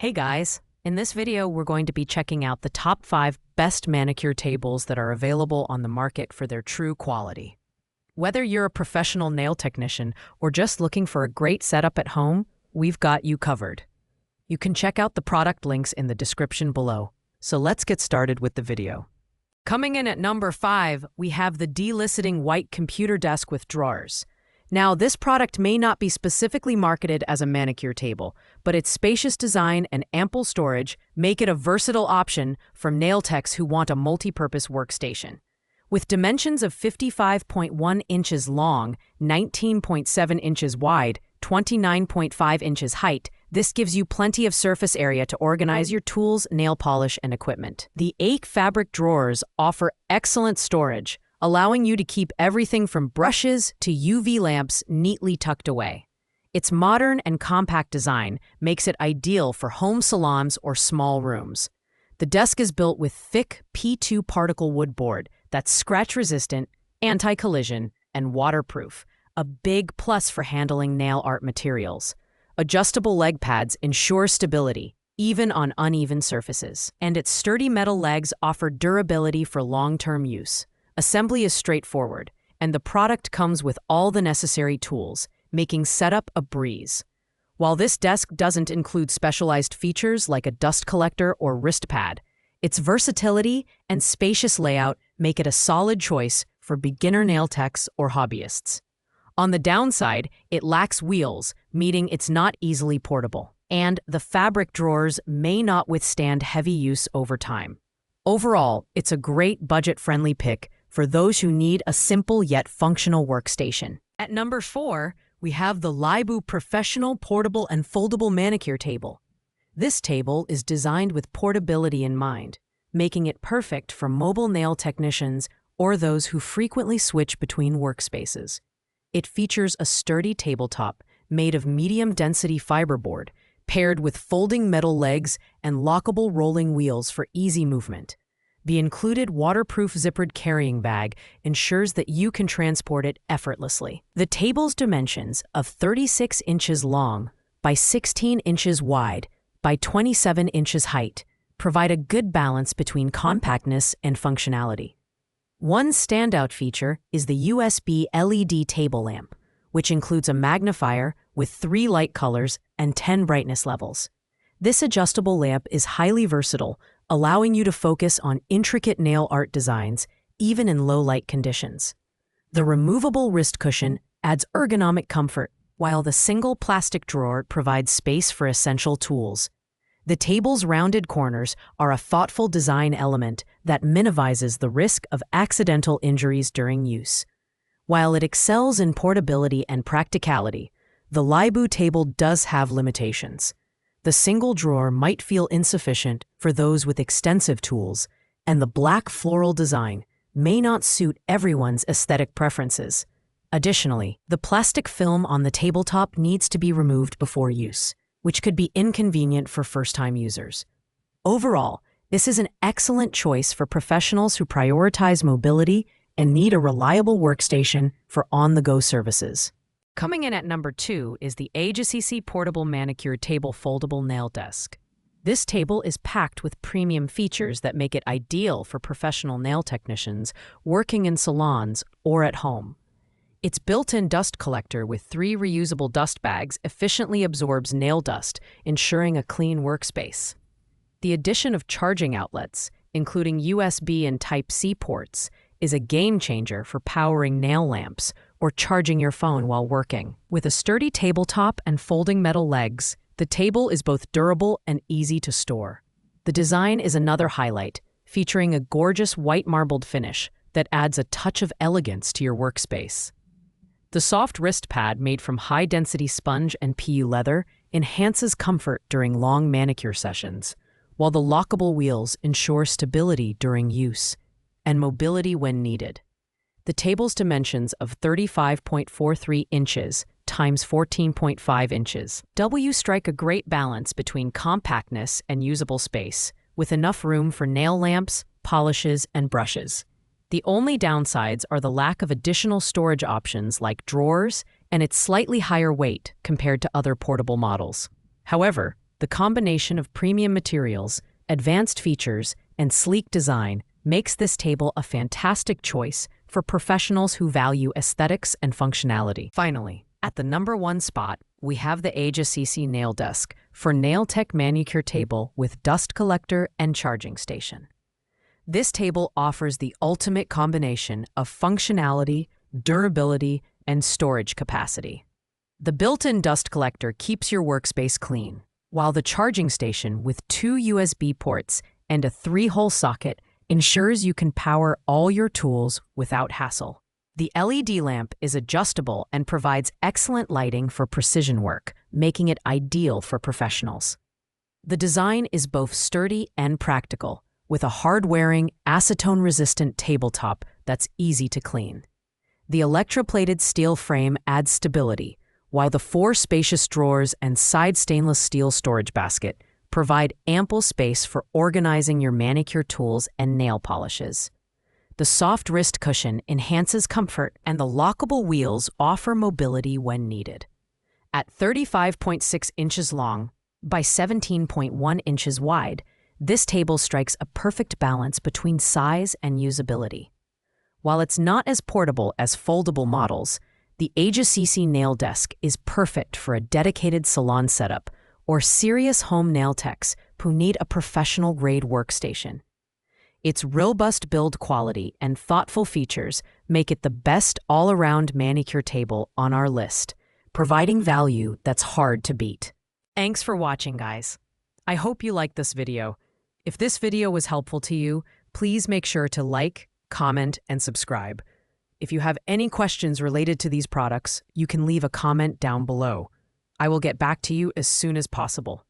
Hey guys, in this video we're going to be checking out the top 5 best manicure tables that are available on the market for their true quality. Whether you're a professional nail technician or just looking for a great setup at home, we've got you covered. You can check out the product links in the description below. So let's get started with the video. Coming in at number 5, we have the delisting white computer desk with drawers. Now, this product may not be specifically marketed as a manicure table, but its spacious design and ample storage make it a versatile option for nail techs who want a multi-purpose workstation. With dimensions of 55.1 inches long, 19.7 inches wide, 29.5 inches height, this gives you plenty of surface area to organize your tools, nail polish, and equipment. The oak fabric drawers offer excellent storage, allowing you to keep everything from brushes to UV lamps neatly tucked away. Its modern and compact design makes it ideal for home salons or small rooms. The desk is built with thick P2 particle wood board that's scratch-resistant, anti-collision, and waterproof, a big plus for handling nail art materials. Adjustable leg pads ensure stability, even on uneven surfaces, and its sturdy metal legs offer durability for long-term use. Assembly is straightforward, and the product comes with all the necessary tools, making setup a breeze. While this desk doesn't include specialized features like a dust collector or wrist pad, its versatility and spacious layout make it a solid choice for beginner nail techs or hobbyists. On the downside, it lacks wheels, meaning it's not easily portable, and the fabric drawers may not withstand heavy use over time. Overall, it's a great budget-friendly pick for those who need a simple yet functional workstation. At number 4, we have the Libu Professional Portable and Foldable Manicure Table. This table is designed with portability in mind, making it perfect for mobile nail technicians or those who frequently switch between workspaces. It features a sturdy tabletop made of medium-density fiberboard, paired with folding metal legs and lockable rolling wheels for easy movement. The included waterproof zippered carrying bag ensures that you can transport it effortlessly. The table's dimensions of 36 inches long by 16 inches wide by 27 inches height provide a good balance between compactness and functionality. One standout feature is the USB LED table lamp, which includes a magnifier with 3 light colors and 10 brightness levels. This adjustable lamp is highly versatile, allowing you to focus on intricate nail art designs, even in low-light conditions. The removable wrist cushion adds ergonomic comfort, while the single plastic drawer provides space for essential tools. The table's rounded corners are a thoughtful design element that minimizes the risk of accidental injuries during use. While it excels in portability and practicality, the Libu table does have limitations. The single drawer might feel insufficient for those with extensive tools, and the black floral design may not suit everyone's aesthetic preferences. Additionally, the plastic film on the tabletop needs to be removed before use, which could be inconvenient for first-time users. Overall, this is an excellent choice for professionals who prioritize mobility and need a reliable workstation for on-the-go services. Coming in at number 2 is the AJCC Portable Manicure Table Foldable Nail Desk. This table is packed with premium features that make it ideal for professional nail technicians working in salons or at home. Its built-in dust collector with 3 reusable dust bags efficiently absorbs nail dust, ensuring a clean workspace. The addition of charging outlets, including USB and Type-C ports, is a game-changer for powering nail lamps or charging your phone while working. With a sturdy tabletop and folding metal legs, the table is both durable and easy to store. The design is another highlight, featuring a gorgeous white marbled finish that adds a touch of elegance to your workspace. The soft wrist pad made from high-density sponge and PU leather enhances comfort during long manicure sessions, while the lockable wheels ensure stability during use and mobility when needed. The table's dimensions of 35.43 inches times 14.5 inches strike a great balance between compactness and usable space, with enough room for nail lamps, polishes, and brushes. The only downsides are the lack of additional storage options like drawers and its slightly higher weight compared to other portable models. However, The combination of premium materials, advanced features, and sleek design makes this table a fantastic choice for professionals who value aesthetics and functionality. Finally, at the #1 spot, we have the AGECC Nail Desk for nail tech manicure table with dust collector and charging station. This table offers the ultimate combination of functionality, durability, and storage capacity. The built-in dust collector keeps your workspace clean, while the charging station with 2 USB ports and a 3-hole socket ensures you can power all your tools without hassle. The LED lamp is adjustable and provides excellent lighting for precision work, making it ideal for professionals. The design is both sturdy and practical, with a hard-wearing, acetone-resistant tabletop that's easy to clean. The electroplated steel frame adds stability, while the 4 spacious drawers and side stainless steel storage basket provide ample space for organizing your manicure tools and nail polishes. The soft wrist cushion enhances comfort, and the lockable wheels offer mobility when needed. At 35.6 inches long by 17.1 inches wide, this table strikes a perfect balance between size and usability. While it's not as portable as foldable models, the AGECC Nail Desk is perfect for a dedicated salon setup or serious home nail techs who need a professional-grade workstation. Its robust build quality and thoughtful features make it the best all-around manicure table on our list, providing value that's hard to beat. Thanks for watching, guys. I hope you liked this video. If this video was helpful to you, please make sure to like, comment, and subscribe. If you have any questions related to these products, you can leave a comment down below. I will get back to you as soon as possible.